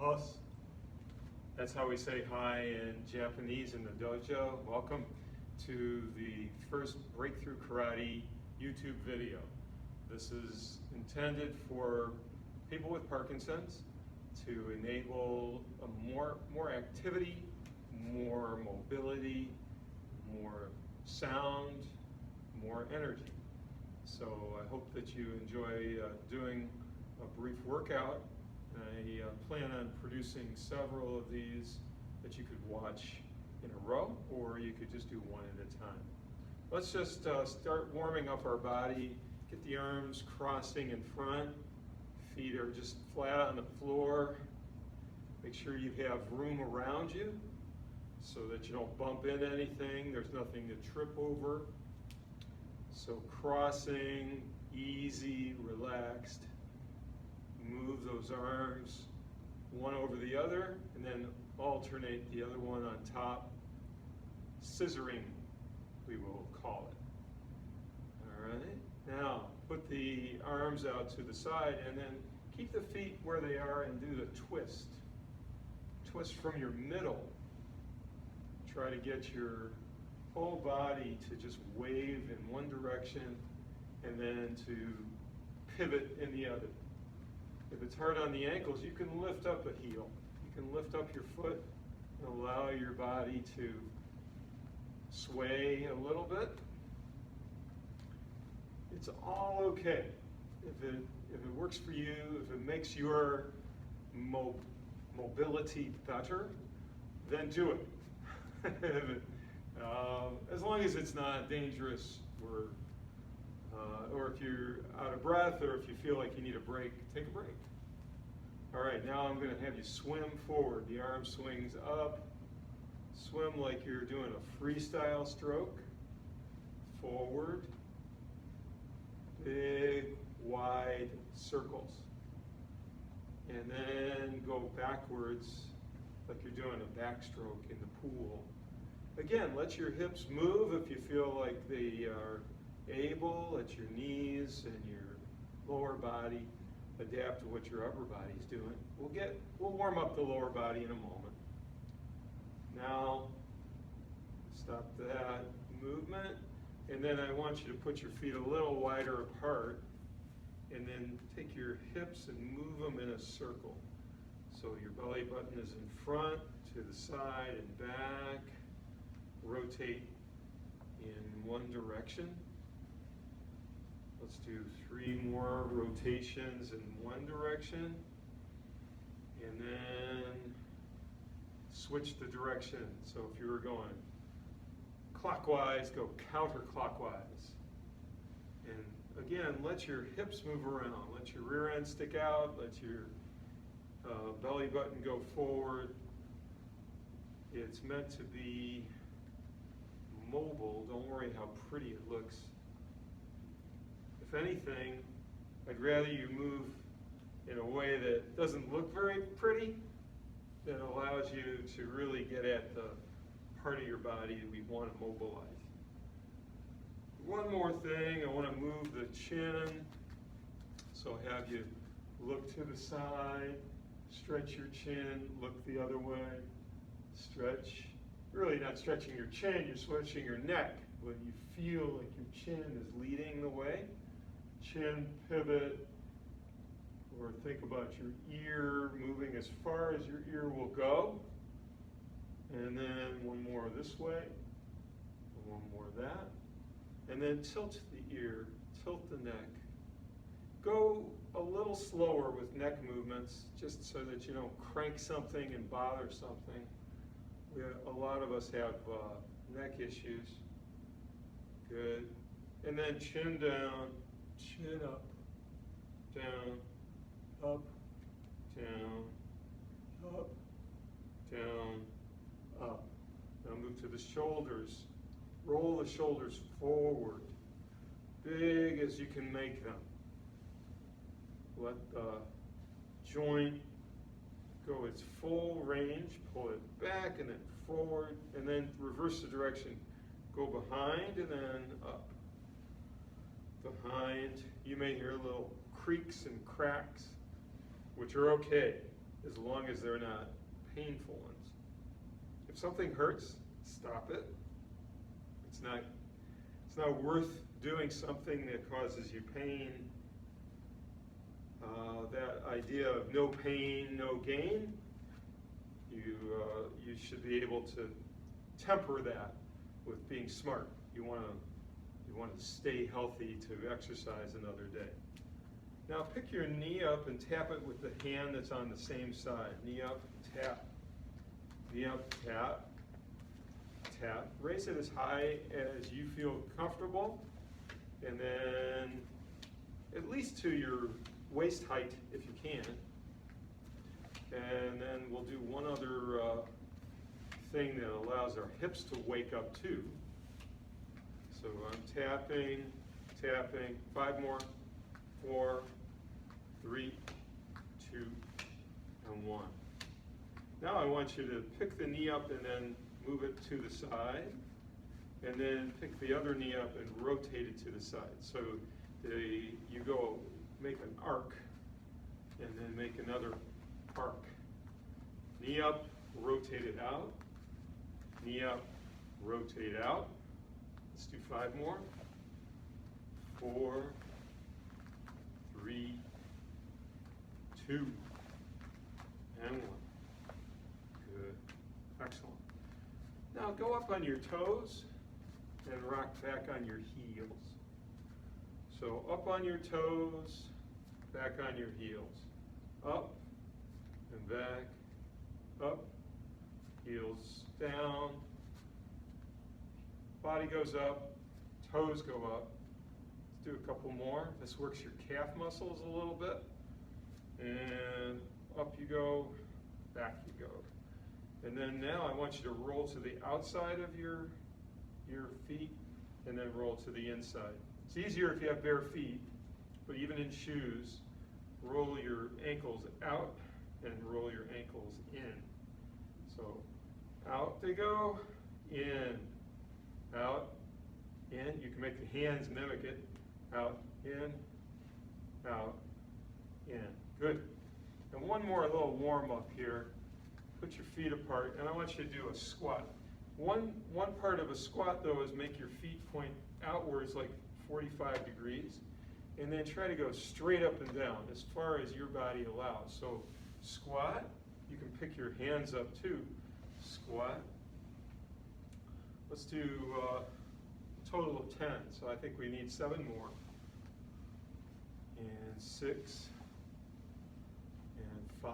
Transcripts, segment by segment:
Us. That's how we say hi in Japanese in the dojo. Welcome to the first Breakthrough Karate YouTube video. This is intended for people with Parkinson's to enable more activity, more mobility, more sound, more energy. So I hope that you enjoy doing a brief workout. I plan on producing several of these that you could watch in a row, or you could just do one at a time. Let's just start warming up our body. Get the arms crossing in front. Feet are just flat on the floor. Make sure you have room around you so that you don't bump into anything. There's nothing to trip over. So crossing, easy, relaxed. Move those arms one over the other and then alternate the other one on top. Scissoring, we will call it. All right. Now put the arms out to the side and then keep the feet where they are and do the twist. Twist from your middle. Try to get your whole body to just wave in one direction and then to pivot in the other. If it's hard on the ankles, you can lift up a heel. You can lift up your foot and allow your body to sway a little bit. It's all okay. If it works for you, if it makes your mobility better, then do it. As long as it's not dangerous or if you're out of breath, or if you feel like you need a break, take a break. All right, now I'm going to have you swim forward. The arm swings up. Swim like you're doing a freestyle stroke. Forward. Big, wide circles. And then go backwards like you're doing a backstroke in the pool. Again, let your hips move if you feel like they are able. Let your knees and your lower body adapt to what your upper body is doing. We'll warm up the lower body in a moment. Now, stop that movement, and then I want you to put your feet a little wider apart, and then take your hips and move them in a circle. So your belly button is in front, to the side, and back. Rotate in one direction. Let's do 3 more rotations in one direction. And then switch the direction. So if you were going clockwise, go counterclockwise. And again, let your hips move around. Let your rear end stick out. Let your belly button go forward. It's meant to be mobile. Don't worry how pretty it looks. If anything, I'd rather you move in a way that doesn't look very pretty, that allows you to really get at the part of your body that we want to mobilize. One more thing, I want to move the chin. So have you look to the side, stretch your chin, look the other way, stretch. Really not stretching your chin, you're stretching your neck, but you feel like your chin is leading the way. Chin pivot, or think about your ear moving as far as your ear will go. And then one more this way, and one more that. And then tilt the ear, tilt the neck. Go a little slower with neck movements, just so that you don't crank something and bother something. A lot of us have neck issues. Good. And then chin down, chin up, down, up, down, up, down, up. Now move to the shoulders. Roll the shoulders forward, big as you can make them. Let the joint go its full range, pull it back and then forward, and then reverse the direction. Go behind and then up. Behind, you may hear little creaks and cracks, which are okay. as long as they're not painful ones. If something hurts, stop it. It's not worth doing something that causes you pain. That idea of no pain, no gain, you should be able to temper that with being smart. You want to stay healthy to exercise another day. Now pick your knee up and tap it with the hand that's on the same side. Knee up, tap. Knee up, tap. Tap. Raise it as high as you feel comfortable, and then at least to your waist height if you can. And then we'll do one other thing that allows our hips to wake up too. So I'm tapping, tapping. 5 more. 4, 3, 2, and 1. Now I want you to pick the knee up and then move it to the side, and then pick the other knee up and rotate it to the side. So you go make an arc, and then make another arc. Knee up, rotate it out. Knee up, rotate out. Let's do 5 more. 4, 3, 2, and 1. Good. Excellent. Now go up on your toes and rock back on your heels. So up on your toes, back on your heels. Up and back, up, heels down, body goes up, toes go up. Let's do a couple more. This works your calf muscles a little bit. And up you go, back you go. And then now I want you to roll to the outside of your feet and then roll to the inside. It's easier if you have bare feet, but even in shoes, roll your ankles out and roll your ankles in. So out they go, in, out, in. You can make the hands mimic it. Out, in, Good. And one more little warm up here. Put your feet apart, and I want you to do a squat. One part of a squat, though, is make your feet point outwards like 45 degrees, and then try to go straight up and down as far as your body allows. So squat, you can pick your hands up too. Squat. Let's do a total of 10, so I think we need 7 more. And 6, and 5,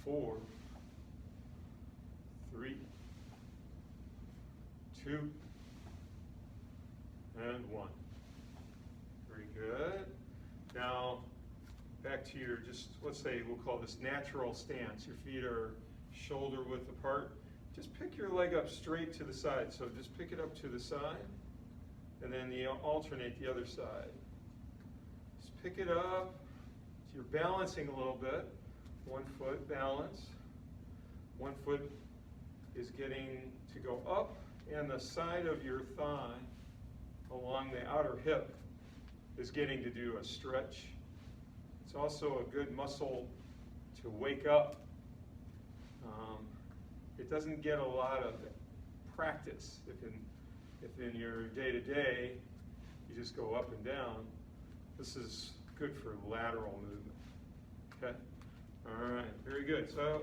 4, 3, 2, and 1. Very good. Now, back to your, let's say we'll call this natural stance. Your feet are shoulder width apart. Just pick your leg up straight to the side. So just pick it up to the side, and then alternate the other side. Just pick it up. So you're balancing a little bit. 1 foot balance. 1 foot is getting to go up, and the side of your thigh along the outer hip is getting to do a stretch. It's also a good muscle to wake up. It doesn't get a lot of practice if in your day-to-day you just go up and down. This is good for lateral movement. Okay? All right, very good. So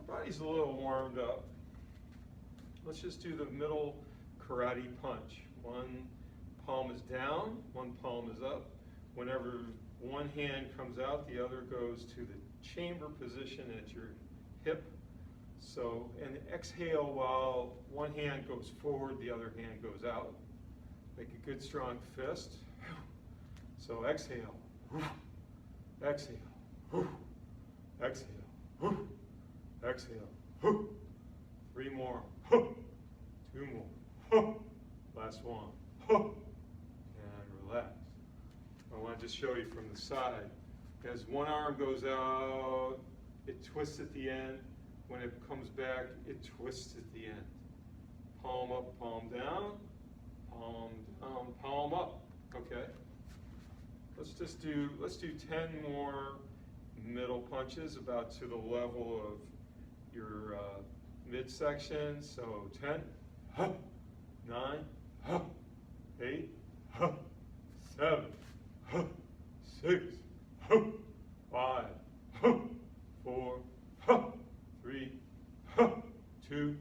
our body's a little warmed up. Let's just do the middle karate punch. One palm is down, one palm is up. Whenever one hand comes out, the other goes to the chamber position at your hip. So, and exhale while one hand goes forward, the other hand goes out. Make a good strong fist. So exhale, exhale, exhale, exhale. 3 more, 2 more, last one, and relax. I want to just show you from the side. As one arm goes out, it twists at the end. When it comes back, it twists at the end. Palm up, palm down, palm up. Okay. Let's do 10 more middle punches about to the level of your midsection. So 10, 9, 8, 7, 6, 5, 4, 3, 2,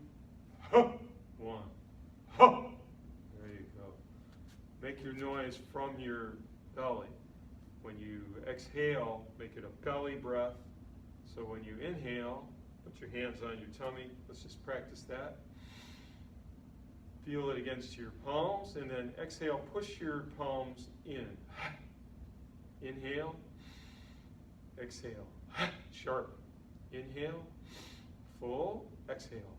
1. There you go. Make your noise from your belly. When you exhale, make it a belly breath. So when you inhale, put your hands on your tummy. Let's just practice that. Feel it against your palms, and then exhale, push your palms in. Inhale, exhale, sharp. Inhale, full, exhale.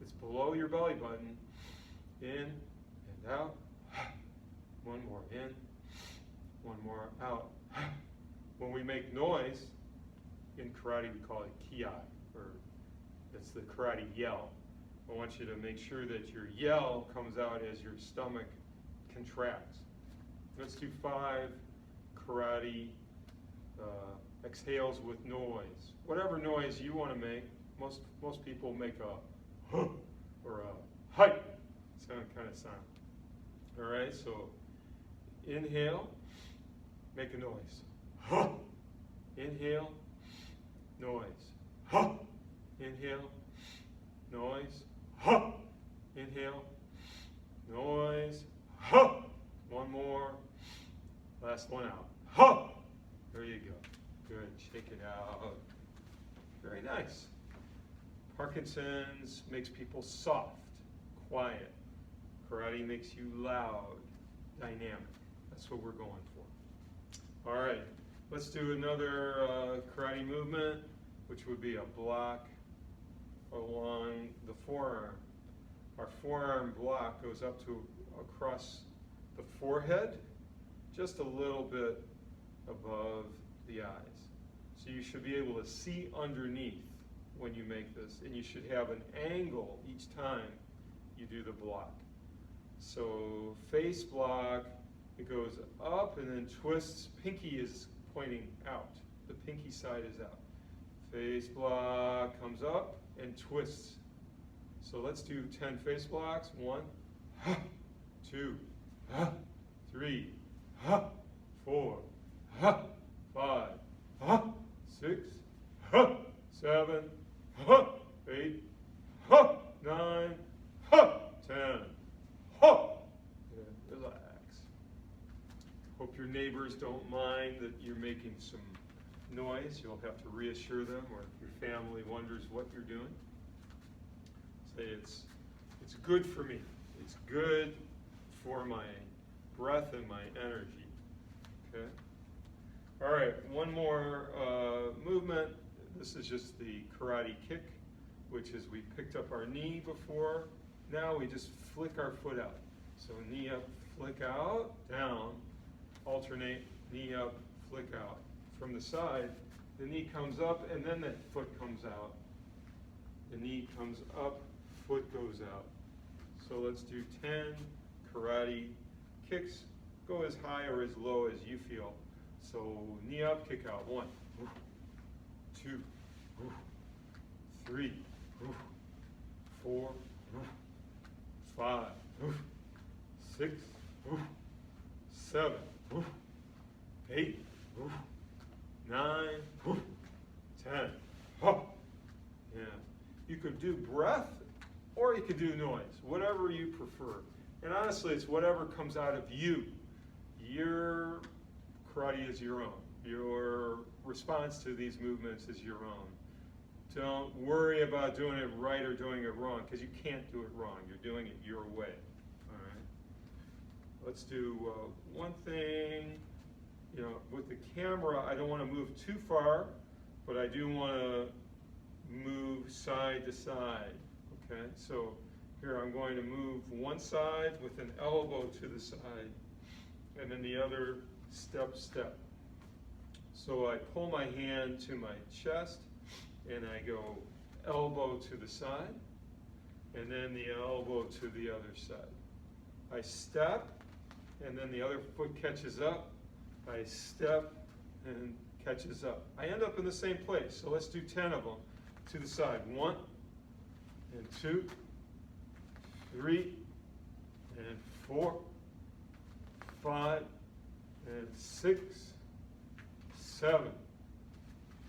It's below your belly button. In and out. One more in, one more out. When we make noise, in karate we call it ki, or it's the karate yell. I want you to make sure that your yell comes out as your stomach contracts. Let's do 5 karate exhales with noise. Whatever noise you want to make. Most people make a huh or a hi kind of sound. All right, so inhale, make a noise. Huh. Inhale, noise. Huh. Inhale, noise. Huh. Inhale, noise. Huh. One more. Last one out. Huh. There you go. Good. Shake it out. Very nice. Parkinson's makes people soft, quiet. Karate makes you loud, dynamic. That's what we're going for. All right. Let's do another karate movement, which would be a block along the forearm. Our forearm block goes up to across the forehead, just a little bit above the eyes. So you should be able to see underneath when you make this, and you should have an angle each time you do the block. So face block, it goes up and then twists. Pinky is pointing out. The pinky side is out. Face block comes up and twists. So let's do 10 face blocks. 1, 2, 3, 4, 5, 6, 7, 8, 9, 10. Relax. Hope your neighbors don't mind that you're making some noise. You'll have to reassure them, or if your family wonders what you're doing, say it's good for me. It's good for my breath and my energy. Okay? All right, one more movement. This is just the karate kick, which is we picked up our knee before. Now we just flick our foot out. So knee up, flick out, down, alternate, knee up, flick out. From the side, the knee comes up and then the foot comes out. The knee comes up, foot goes out. So let's do 10 karate kicks. Go as high or as low as you feel. So knee up, kick out. 1, 2, 3, 4, 5, 6, 7, 8, 9, 10. Yeah. You could do breath or you could do noise, whatever you prefer. And honestly, it's whatever comes out of you. Your karate is your own. Your response to these movements is your own. Don't worry about doing it right or doing it wrong, because you can't do it wrong. You're doing it your way. All right. Let's do one thing. You know, with the camera, I don't want to move too far, but I do want to move side to side. Okay. So here I'm going to move one side with an elbow to the side, and then the other step. So I pull my hand to my chest, and I go elbow to the side, and then the elbow to the other side. I step, and then the other foot catches up. I step and catches up. I end up in the same place, so let's do 10 of them to the side. 1 and 2, 3 and 4, 5 and 6, 7,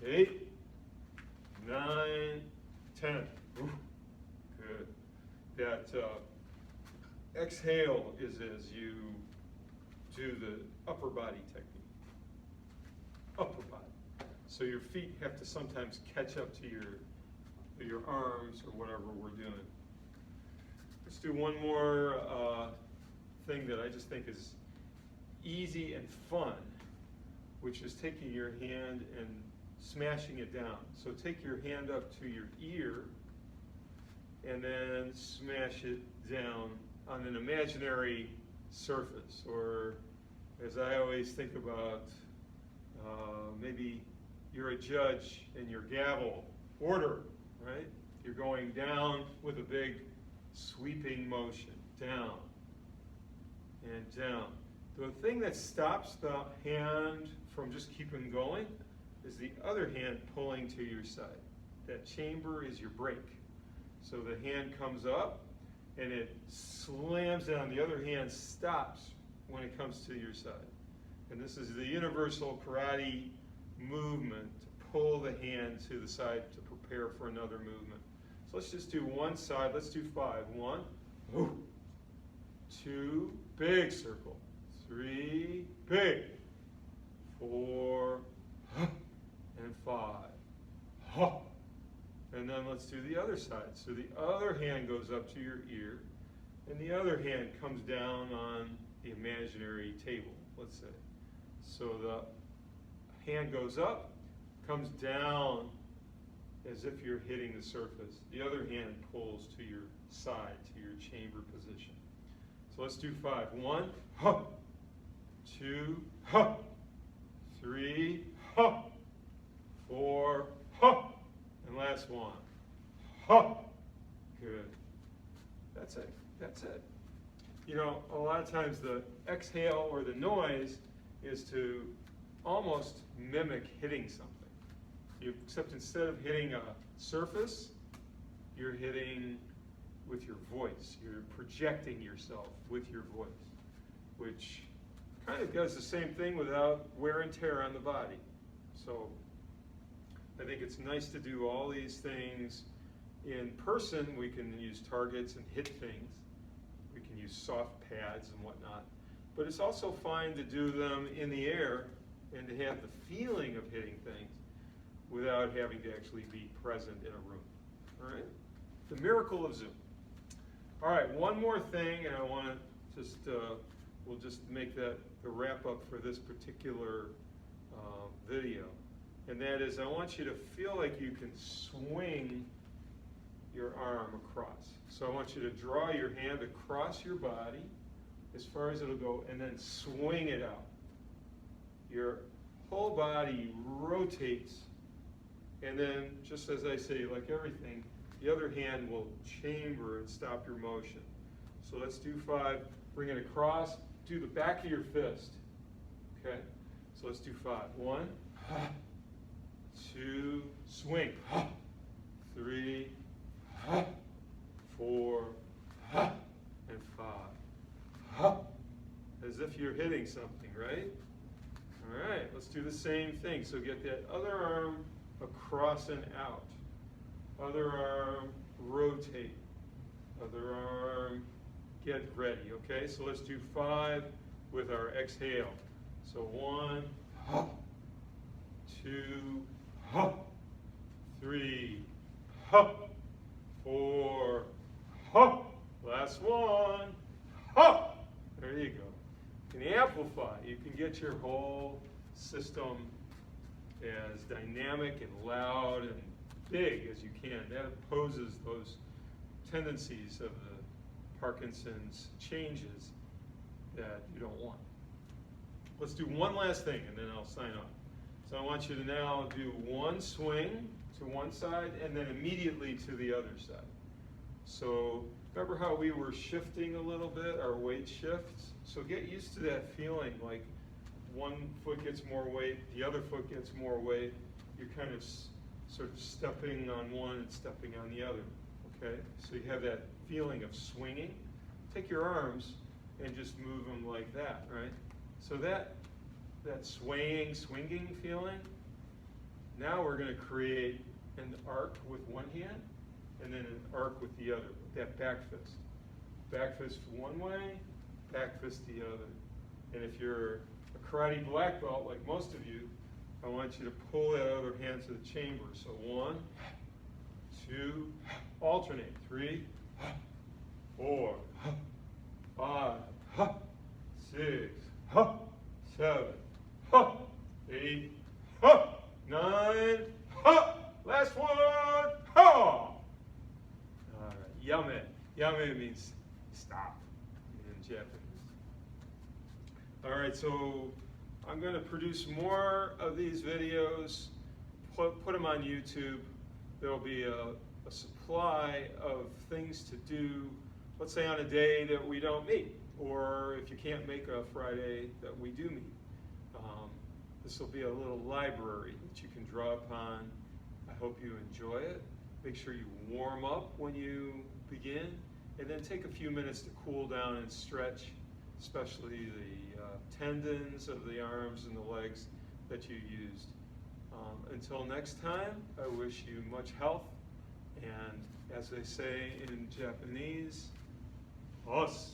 8, 9, 10. Ooh, good. That exhale is as you do the upper body technique. Upper body. So your feet have to sometimes catch up to your arms or whatever we're doing. Let's do one more thing that I just think is easy and fun, which is taking your hand and smashing it down. So take your hand up to your ear and then smash it down on an imaginary surface, or as I always think about, maybe you're a judge and your gavel, order, right? You're going down with a big sweeping motion, down and down. The thing that stops the hand from just keeping going is the other hand pulling to your side. That chamber is your brake. So the hand comes up and it slams down. The other hand stops when it comes to your side. And this is the universal karate movement, to pull the hand to the side to prepare for another movement. So let's just do one side. Let's do 5. 1, 2, big circle. 3, big. 4, and 5. And then let's do the other side. So the other hand goes up to your ear, and the other hand comes down on the imaginary table, let's say. So the hand goes up, comes down as if you're hitting the surface. The other hand pulls to your side, to your chamber position. So let's do 5. 1, 2, 3, 4, and last one. Good. That's it. That's it. You know, a lot of times the exhale or the noise is to almost mimic hitting something. Except instead of hitting a surface, you're hitting with your voice. You're projecting yourself with your voice, which kind of does the same thing without wear and tear on the body. So I think it's nice to do all these things in person. We can use targets and hit things. We can use soft pads and whatnot. But it's also fine to do them in the air and to have the feeling of hitting things without having to actually be present in a room. All right? The miracle of Zoom. All right, one more thing, and I want to just, we'll just make that the wrap up for this particular video. And that is, I want you to feel like you can swing your arm across. So I want you to draw your hand across your body as far as it'll go, and then swing it out. Your whole body rotates, and then, just as I say, like everything, the other hand will chamber and stop your motion. So let's do 5. Bring it across. Do the back of your fist. Okay? So let's do 5. 1, 2, swing. 3, 4, and 5. As if you're hitting something, right? All right, let's do the same thing. So get that other arm across and out. Other arm, rotate. Other arm, get ready. Okay, so let's do 5 with our exhale. So 1, 2, 3, 4, last one. There you go. You can amplify. You can get your whole system as dynamic and loud and big as you can. That opposes those tendencies of the Parkinson's changes that you don't want. Let's do one last thing and then I'll sign off. So I want you to now do one swing to one side and then immediately to the other side. So remember how we were shifting a little bit, our weight shifts? So get used to that feeling, like one foot gets more weight, the other foot gets more weight, you're kind of sort of stepping on one and stepping on the other, okay? So you have that feeling of swinging. Take your arms and just move them like that, right? So that swinging feeling, now we're going to create an arc with one hand and then an arc with the other, that back fist. Back fist one way, back fist the other. And if you're a karate black belt, like most of you, I want you to pull that other hand to the chamber. So 1, 2, alternate. 3, 4, 5, 6, 7, 8, 9, last one, all right, yame. Yame means stop in Japanese. All right, so I'm going to produce more of these videos, put them on YouTube. There will be a supply of things to do, let's say on a day that we don't meet, or if you can't make a Friday that we do meet. This will be a little library that you can draw upon. I hope you enjoy it. Make sure you warm up when you begin, and then take a few minutes to cool down and stretch, especially the tendons of the arms and the legs that you used. Until next time, I wish you much health, and as they say in Japanese, os.